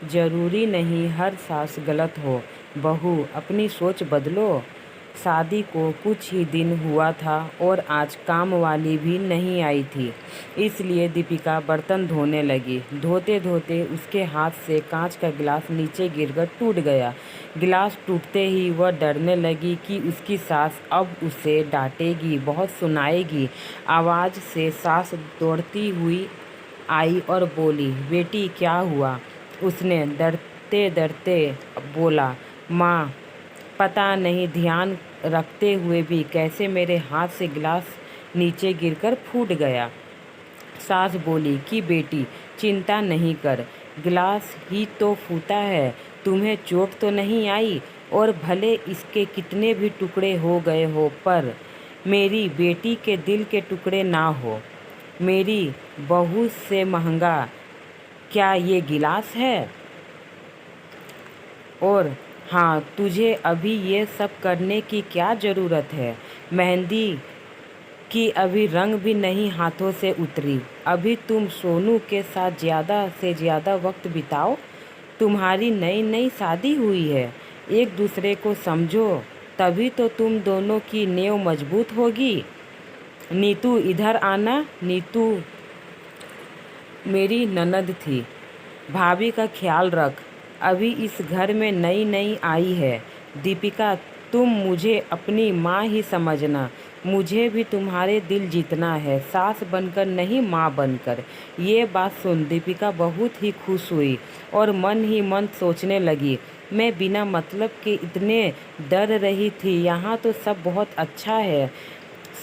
ज़रूरी नहीं हर सास गलत हो। बहू, अपनी सोच बदलो। शादी को कुछ ही दिन हुआ था और आज काम वाली भी नहीं आई थी, इसलिए दीपिका बर्तन धोने लगी। धोते धोते उसके हाथ से कांच का गिलास नीचे गिरकर टूट गया। गिलास टूटते ही वह डरने लगी कि उसकी सास अब उसे डांटेगी, बहुत सुनाएगी। आवाज़ से सास दौड़ती हुई आई और बोली, बेटी क्या हुआ? उसने डरते डरते बोला, माँ, पता नहीं ध्यान रखते हुए भी कैसे मेरे हाथ से गिलास नीचे गिरकर फूट गया। सास बोली कि बेटी चिंता नहीं कर, गिलास ही तो फूटा है, तुम्हें चोट तो नहीं आई, और भले इसके कितने भी टुकड़े हो गए हो पर मेरी बेटी के दिल के टुकड़े ना हो। मेरी बहू से महंगा क्या ये गिलास है? और हाँ, तुझे अभी ये सब करने की क्या ज़रूरत है? मेहंदी की अभी रंग भी नहीं हाथों से उतरी। अभी तुम सोनू के साथ ज़्यादा से ज़्यादा वक्त बिताओ। तुम्हारी नई नई शादी हुई है, एक दूसरे को समझो, तभी तो तुम दोनों की नींव मजबूत होगी। नीतू इधर आना। नीतू मेरी ननद थी। भाभी का ख्याल रख, अभी इस घर में नई नई आई है। दीपिका, तुम मुझे अपनी माँ ही समझना, मुझे भी तुम्हारे दिल जीतना है, सास बनकर नहीं माँ बनकर। ये बात सुन दीपिका बहुत ही खुश हुई और मन ही मन सोचने लगी, मैं बिना मतलब के इतने डर रही थी, यहाँ तो सब बहुत अच्छा है।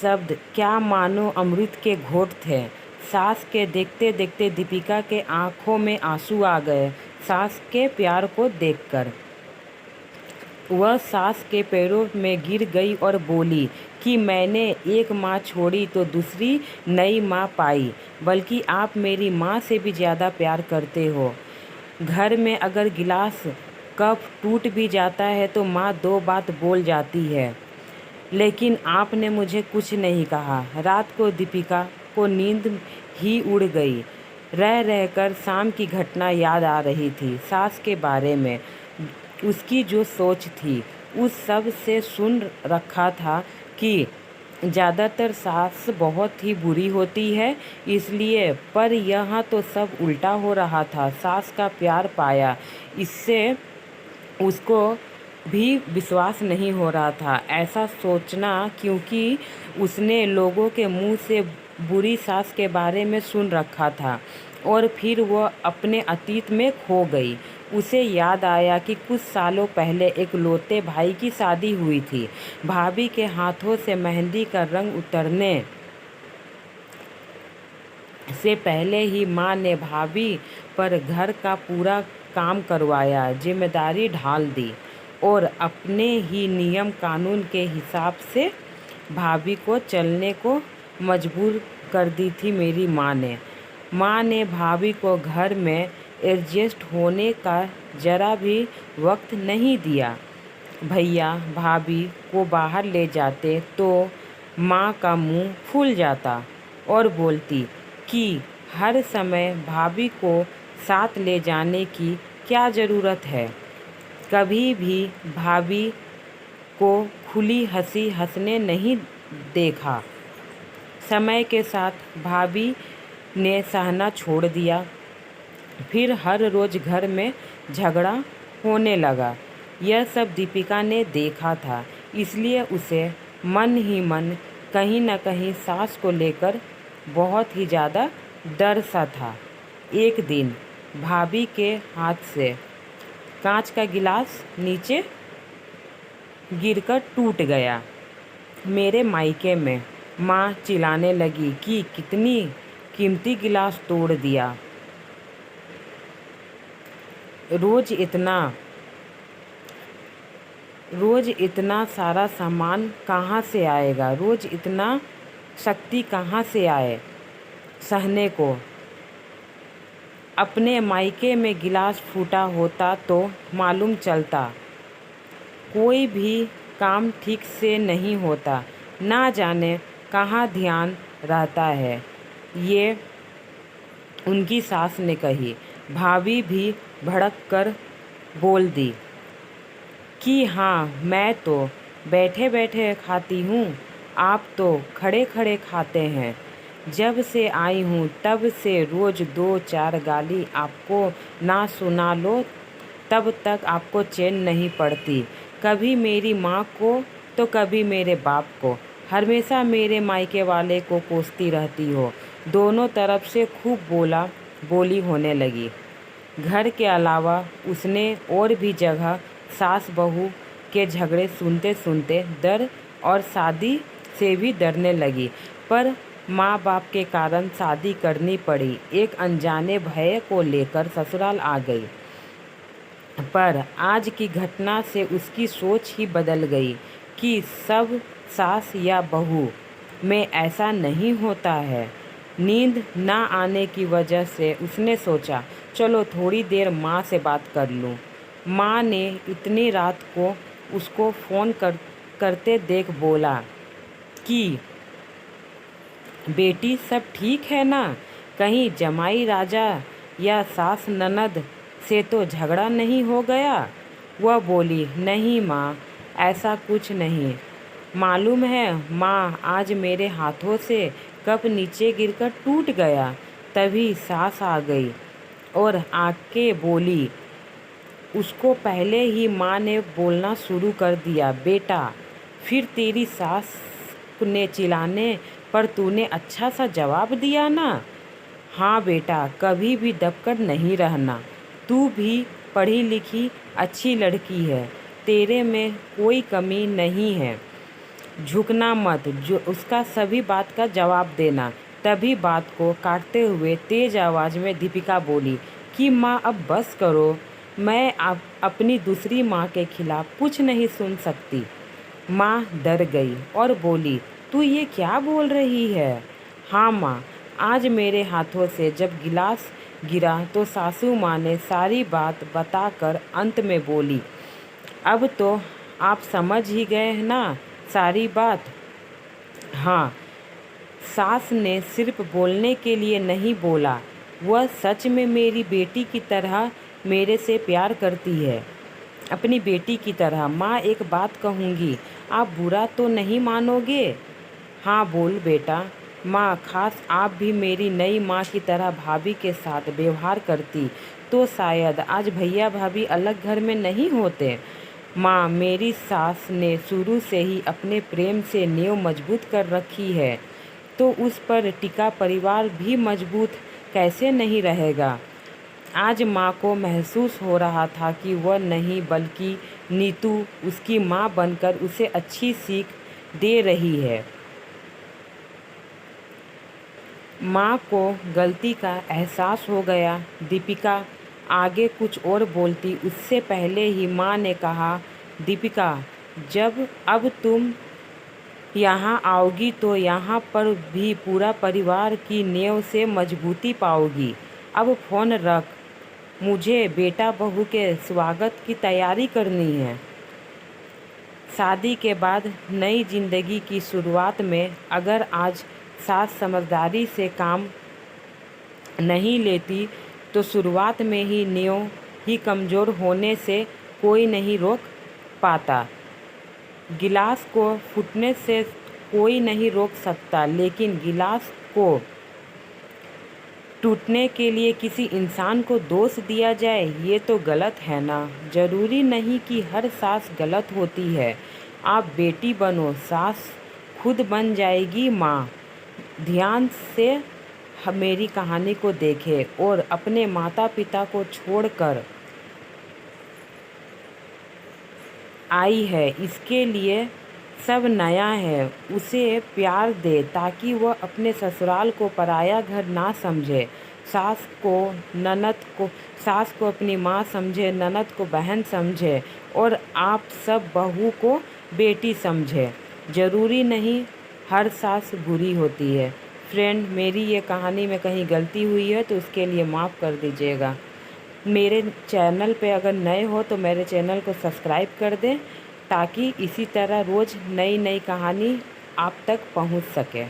शब्द क्या मानो अमृत के घोट थे। सास के देखते देखते दीपिका के आंखों में आंसू आ गए। सास के प्यार को देखकर वह सास के पैरों में गिर गई और बोली कि मैंने एक माँ छोड़ी तो दूसरी नई माँ पाई, बल्कि आप मेरी माँ से भी ज़्यादा प्यार करते हो। घर में अगर गिलास कप टूट भी जाता है तो माँ दो बात बोल जाती है, लेकिन आपने मुझे कुछ नहीं कहा। रात को दीपिका को नींद ही उड़ गई। रह रहकर शाम की घटना याद आ रही थी। सास के बारे में उसकी जो सोच थी, उस सब से सुन रखा था कि ज़्यादातर सास बहुत ही बुरी होती है, इसलिए पर यहाँ तो सब उल्टा हो रहा था। सास का प्यार पाया, इससे उसको भी विश्वास नहीं हो रहा था ऐसा सोचना, क्योंकि उसने लोगों के मुंह से बुरी सास के बारे में सुन रखा था। और फिर वह अपने अतीत में खो गई। उसे याद आया कि कुछ सालों पहले एक लौते भाई की शादी हुई थी। भाभी के हाथों से मेहंदी का रंग उतरने से पहले ही माँ ने भाभी पर घर का पूरा काम करवाया, जिम्मेदारी ढाल दी और अपने ही नियम कानून के हिसाब से भाभी को चलने को मजबूर कर दी थी मेरी माँ ने। माँ ने भाभी को घर में एडजस्ट होने का ज़रा भी वक्त नहीं दिया। भैया भाभी को बाहर ले जाते तो माँ का मुंह फूल जाता और बोलती कि हर समय भाभी को साथ ले जाने की क्या ज़रूरत है। कभी भी भाभी को खुली हंसी हंसने नहीं देखा। समय के साथ भाभी ने सहना छोड़ दिया। फिर हर रोज़ घर में झगड़ा होने लगा। यह सब दीपिका ने देखा था, इसलिए उसे मन ही मन कहीं न कहीं सास को लेकर बहुत ही ज़्यादा डर सा था। एक दिन भाभी के हाथ से कांच का गिलास नीचे गिरकर टूट गया। मेरे मायके में माँ चिल्लाने लगी कि कितनी कीमती गिलास तोड़ दिया, रोज़ इतना सारा सामान कहाँ से आएगा, रोज़ इतना शक्ति कहाँ से आए सहने को। अपने मायके में गिलास फूटा होता तो मालूम चलता। कोई भी काम ठीक से नहीं होता, ना जाने कहाँ ध्यान रहता है, ये उनकी सास ने कही। भाभी भी भड़क कर बोल दी कि हाँ, मैं तो बैठे बैठे खाती हूँ, आप तो खड़े खड़े खाते हैं। जब से आई हूँ तब से रोज़ 2-4 गाली आपको ना सुना लो तब तक आपको चैन नहीं पड़ती। कभी मेरी माँ को तो कभी मेरे बाप को, हमेशा मेरे मायके वाले को कोसती रहती हो। दोनों तरफ से खूब बोला बोली होने लगी। घर के अलावा उसने और भी जगह सास बहू के झगड़े सुनते सुनते डर और शादी से भी डरने लगी। पर माँ बाप के कारण शादी करनी पड़ी। एक अनजाने भय को लेकर ससुराल आ गई। पर आज की घटना से उसकी सोच ही बदल गई कि सब सास या बहू में ऐसा नहीं होता है। नींद ना आने की वजह से उसने सोचा, चलो थोड़ी देर माँ से बात कर लूँ। माँ ने इतनी रात को उसको फ़ोन करते देख बोला कि बेटी सब ठीक है ना? कहीं जमाई राजा या सास ननद से तो झगड़ा नहीं हो गया? वह बोली, नहीं माँ, ऐसा कुछ नहीं। मालूम है माँ, आज मेरे हाथों से कप नीचे गिरकर टूट गया। तभी सास आ गई और आके बोली। उसको पहले ही माँ ने बोलना शुरू कर दिया, बेटा फिर तेरी सास ने चिल्लाने पर तूने अच्छा सा जवाब दिया ना? हाँ बेटा, कभी भी दबकर नहीं रहना। तू भी पढ़ी लिखी अच्छी लड़की है, तेरे में कोई कमी नहीं है। झुकना मत, जो उसका सभी बात का जवाब देना। तभी बात को काटते हुए तेज आवाज़ में दीपिका बोली कि माँ अब बस करो, मैं अपनी दूसरी माँ के खिलाफ कुछ नहीं सुन सकती। माँ डर गई और बोली, तू ये क्या बोल रही है? हाँ माँ, आज मेरे हाथों से जब गिलास गिरा तो सासू माँ ने सारी बात बताकर अंत में बोली, अब तो आप समझ ही गए ना सारी बात? हाँ, सास ने सिर्फ बोलने के लिए नहीं बोला, वह सच में मेरी बेटी की तरह मेरे से प्यार करती है, अपनी बेटी की तरह। माँ एक बात कहूँगी, आप बुरा तो नहीं मानोगे? हाँ बोल बेटा। माँ, खास आप भी मेरी नई माँ की तरह भाभी के साथ व्यवहार करती तो शायद आज भैया भाभी अलग घर में नहीं होते। माँ, मेरी सास ने शुरू से ही अपने प्रेम से नींव मजबूत कर रखी है, तो उस पर टिका परिवार भी मजबूत कैसे नहीं रहेगा। आज माँ को महसूस हो रहा था कि वह नहीं बल्कि नीतू उसकी माँ बनकर उसे अच्छी सीख दे रही है। माँ को गलती का एहसास हो गया। दीपिका आगे कुछ और बोलती उससे पहले ही माँ ने कहा, दीपिका, जब अब तुम यहाँ आओगी तो यहाँ पर भी पूरा परिवार की नींव से मजबूती पाओगी। अब फ़ोन रख, मुझे बेटा बहू के स्वागत की तैयारी करनी है। शादी के बाद नई ज़िंदगी की शुरुआत में अगर आज सास समझदारी से काम नहीं लेती तो शुरुआत में ही नींव ही कमज़ोर होने से कोई नहीं रोक पाता। गिलास को फूटने से कोई नहीं रोक सकता, लेकिन गिलास को टूटने के लिए किसी इंसान को दोष दिया जाए, ये तो गलत है ना। ज़रूरी नहीं कि हर सास गलत होती है। आप बेटी बनो, सास खुद बन जाएगी माँ। ध्यान से मेरी कहानी को देखें और अपने माता पिता को छोड़कर आई है, इसके लिए सब नया है। उसे प्यार दे ताकि वह अपने ससुराल को पराया घर ना समझे। सास को अपनी माँ समझे, ननद को बहन समझे और आप सब बहू को बेटी समझे। ज़रूरी नहीं हर सास बुरी होती है। फ्रेंड, मेरी ये कहानी में कहीं गलती हुई है तो उसके लिए माफ़ कर दीजिएगा। मेरे चैनल पे अगर नए हो तो मेरे चैनल को सब्सक्राइब कर दें ताकि इसी तरह रोज़ नई नई कहानी आप तक पहुंच सके।